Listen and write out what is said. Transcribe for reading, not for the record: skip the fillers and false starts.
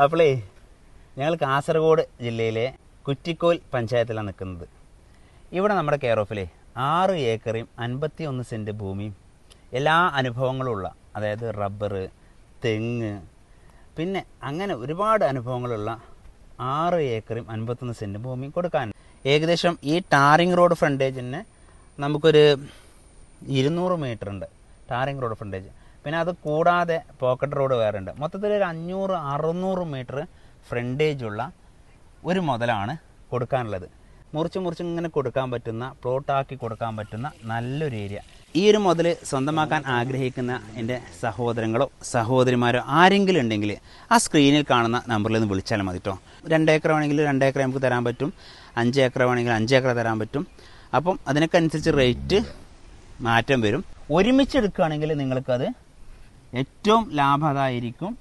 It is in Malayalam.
അപ്പോളേ ഞങ്ങൾ കാസർഗോഡ് ജില്ലയിലെ കുറ്റിക്കോൽ പഞ്ചായത്തിലാണ് നിൽക്കുന്നത്. ഇവിടെ നമ്മുടെ കെയർ ഓഫിലെ 6 ഏക്കറും 51 സെൻറ്റ് ഭൂമിയും എല്ലാ അനുഭവങ്ങളുള്ള, അതായത് റബ്ബർ, തെങ്ങ്, പിന്നെ അങ്ങനെ ഒരുപാട് അനുഭവങ്ങളുള്ള 6 ഏക്കറും 51 സെൻറ്റ് ഭൂമിയും കൊടുക്കാൻ. ഏകദേശം ഈ ടാറിങ് റോഡ് ഫ്രണ്ടേജിന് നമുക്കൊരു 200 മീറ്റർ ഉണ്ട് ടാറിങ് റോഡ് ഫ്രണ്ടേജ്. പിന്നെ അത് കൂടാതെ പോക്കറ്റ് റോഡ് വേറെ ഉണ്ട്. മൊത്തത്തിൽ ഒരു 500-600 മീറ്റർ ഫ്രണ്ടേജുള്ള ഒരു മുതലാണ് കൊടുക്കാനുള്ളത്. മുറിച്ച് ഇങ്ങനെ കൊടുക്കാൻ പറ്റുന്ന, പ്ലോട്ടാക്കി കൊടുക്കാൻ പറ്റുന്ന നല്ലൊരു ഏരിയ. ഈ ഒരു മുതൽ സ്വന്തമാക്കാൻ ആഗ്രഹിക്കുന്ന എൻ്റെ സഹോദരങ്ങളോ സഹോദരിമാരോ ആരെങ്കിലും ഉണ്ടെങ്കിൽ ആ സ്ക്രീനിൽ കാണുന്ന നമ്പറിൽ നിന്ന് വിളിച്ചാൽ മതി കേട്ടോ. 2 ഏക്കർ വേണമെങ്കിൽ 2 ഏക്കർ നമുക്ക് തരാൻ പറ്റും, 5 ഏക്കർ വേണമെങ്കിൽ 5 ഏക്കർ തരാൻ പറ്റും. അപ്പം അതിനൊക്കെ അനുസരിച്ച് റേറ്റ് മാറ്റം വരും. ഒരുമിച്ച് എടുക്കുകയാണെങ്കിൽ നിങ്ങൾക്കത് ഏറ്റവും ലാഭകരമായിരിക്കും.